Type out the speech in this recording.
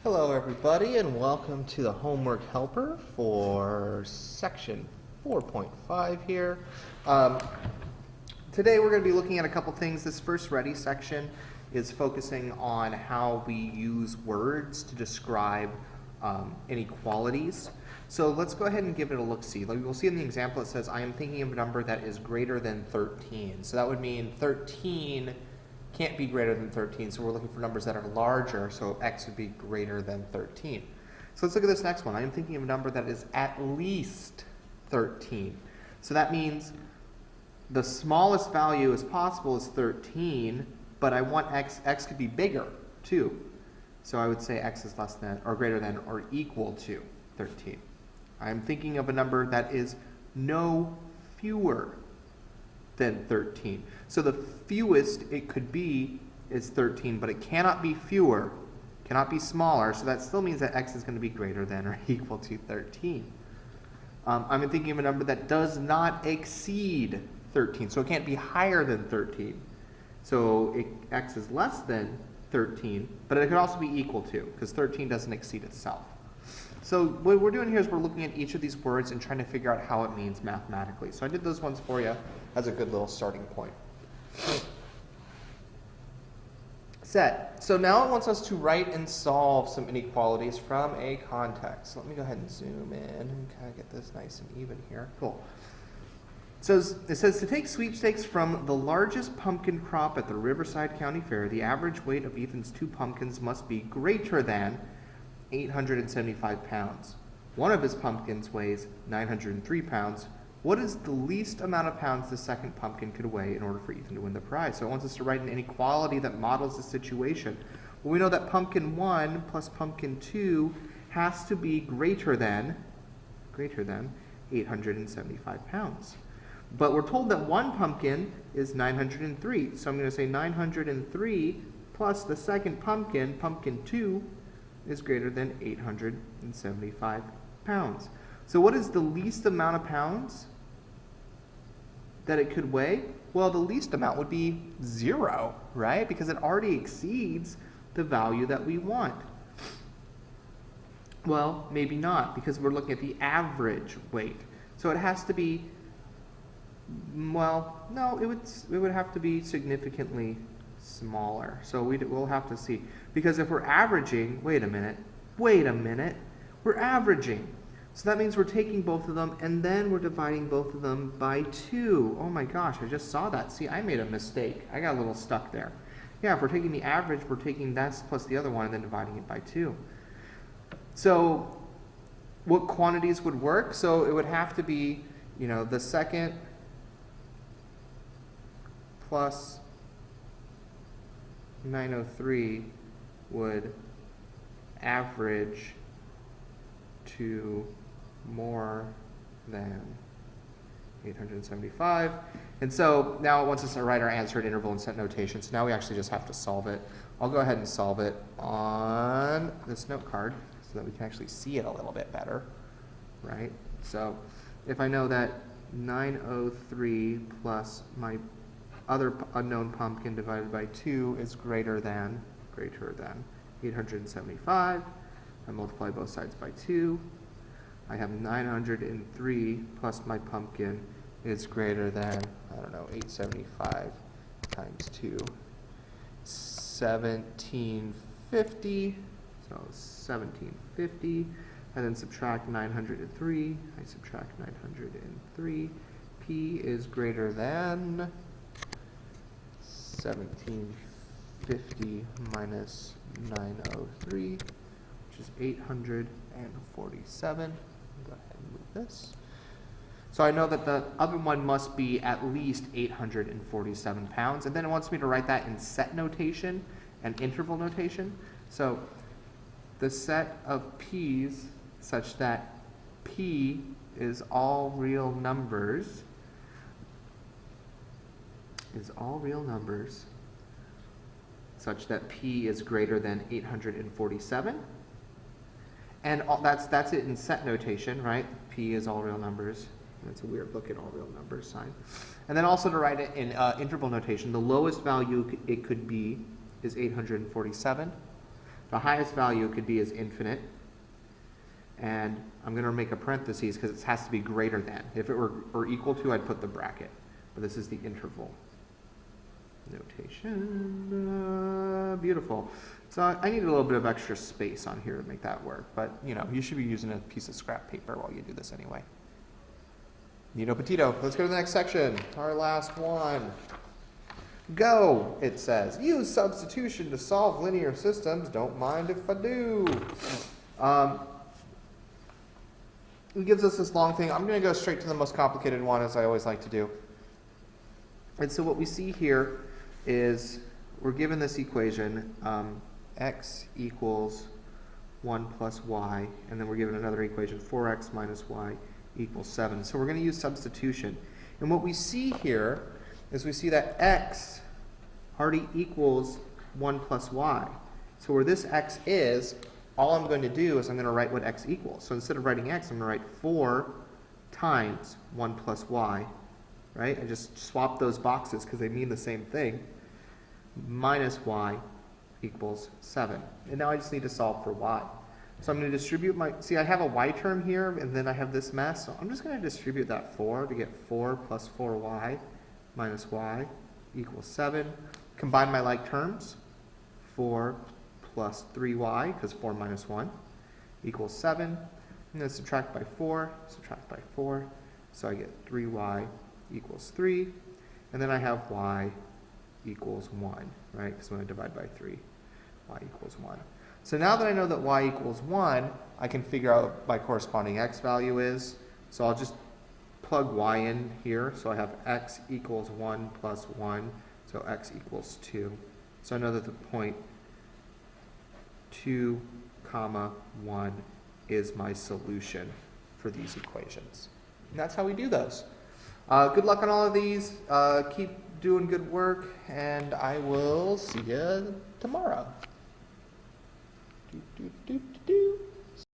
Hello everybody and welcome to the homework helper for section 4.5 here. Today we're going to be looking at a couple things. This first ready section is focusing on how we use words to describe inequalities. So let's go ahead and give it a look-see. Like we'll see in the example it says, I am thinking of a number that is greater than 13. So that would mean 13 can't be greater than 13, so we're looking for numbers that are larger, so x would be greater than 13. So let's look at this next one. I am thinking of a number that is at least 13. So that means the smallest value as possible is 13, but I want x could be bigger too. So I would say x is less than or greater than or equal to 13. I am thinking of a number that is no fewer than 13. So the fewest it could be is 13, but it cannot be fewer, cannot be smaller, so that still means that x is going to be greater than or equal to 13. I'm thinking of a number that does not exceed 13, so it can't be higher than 13. So x is less than 13, but it could also be equal to, because 13 doesn't exceed itself. So what we're doing here is we're looking at each of these words and trying to figure out how it means mathematically. So I did those ones for you as a good little starting point. Set. So now it wants us to write and solve some inequalities from a context. So let me go ahead and zoom in and kind of get this nice and even here. Cool. So it says to take sweepstakes from the largest pumpkin crop at the Riverside County Fair, the average weight of Ethan's 2 pumpkins must be greater than 875 pounds. One of his pumpkins weighs 903 pounds. What is the least amount of pounds the second pumpkin could weigh in order for Ethan to win the prize? So it wants us to write an inequality that models the situation. Well, we know that pumpkin 1 plus pumpkin 2 has to be greater than 875 pounds. But we're told that one pumpkin is 903. So I'm going to say 903 plus the second pumpkin, pumpkin 2, is greater than 875 pounds. So what is the least amount of pounds that it could weigh? Well, the least amount would be 0, right? Because it already exceeds the value that we want. Well, maybe not, because we're looking at the average weight. So it has to be, well, no, it would have to be significantly smaller. So we'll have to see. Because if we're averaging, wait a minute, we're averaging. So that means we're taking both of them and then we're dividing both of them by 2. Oh my gosh, I just saw that. See, I made a mistake. I got a little stuck there. Yeah, if we're taking the average, we're taking that plus the other one and then dividing it by 2. So what quantities would work? So it would have to be, the second plus 903 would average to more than 875. And so now it wants us to write our answer at interval and set notation. So now we actually just have to solve it. I'll go ahead and solve it on this note card so that we can actually see it a little bit better, right? So if I know that 903 plus my other unknown pumpkin divided by 2 is greater than 875. I multiply both sides by 2. I have 903 plus my pumpkin is greater than, 875 times 2. 1750. So 1750. And then subtract 903. I subtract 903. P is greater than 1750 minus 903, which is 847. Go ahead and move this. So I know that the other one must be at least 847 pounds. And then it wants me to write that in set notation and interval notation. So the set of p's such that p is all real numbers such that p is greater than 847. And that's it in set notation, right? P is all real numbers. That's a weird look at all real numbers sign. And then also to write it in interval notation, the lowest value it could be is 847. If The highest value it could be is infinite. And I'm going to make a parentheses because it has to be greater than. If it were equal to, I'd put the bracket. But this is the interval notation. Beautiful. So I need a little bit of extra space on here to make that work. But, you know, you should be using a piece of scrap paper while you do this anyway. Nito Petito. Let's go to the next section. Our last one. Go, it says. Use substitution to solve linear systems. Don't mind if I do. It gives us this long thing. I'm going to go straight to the most complicated one, as I always like to do. And so what we see here is we're given this equation, x equals 1 plus y, and then we're given another equation, 4x minus y equals 7. So we're going to use substitution. And what we see here is we see that x already equals 1 plus y. So where this x is, all I'm going to do is I'm going to write what x equals. So instead of writing x, I'm going to write 4 times 1 plus y, right? I just swap those boxes because they mean the same thing. Minus y equals 7. And now I just need to solve for y. So I'm going to distribute my, see I have a y term here and then I have this mess. So I'm just going to distribute that 4 to get 4 plus 4y minus y equals 7. Combine my like terms. 4 plus 3y, because 4 minus 1, equals 7. And then subtract by 4, so I get 3y equals 3. And then I have y equals 1, right? Because when I divide by 3, y equals 1. So now that I know that y equals 1, I can figure out what my corresponding x value is. So I'll just plug y in here. So I have x equals 1 plus 1, so x equals 2. So I know that the point 2, 1 is my solution for these equations. And that's how we do those. Good luck on all of these. Keep doing good work, and I will see you tomorrow.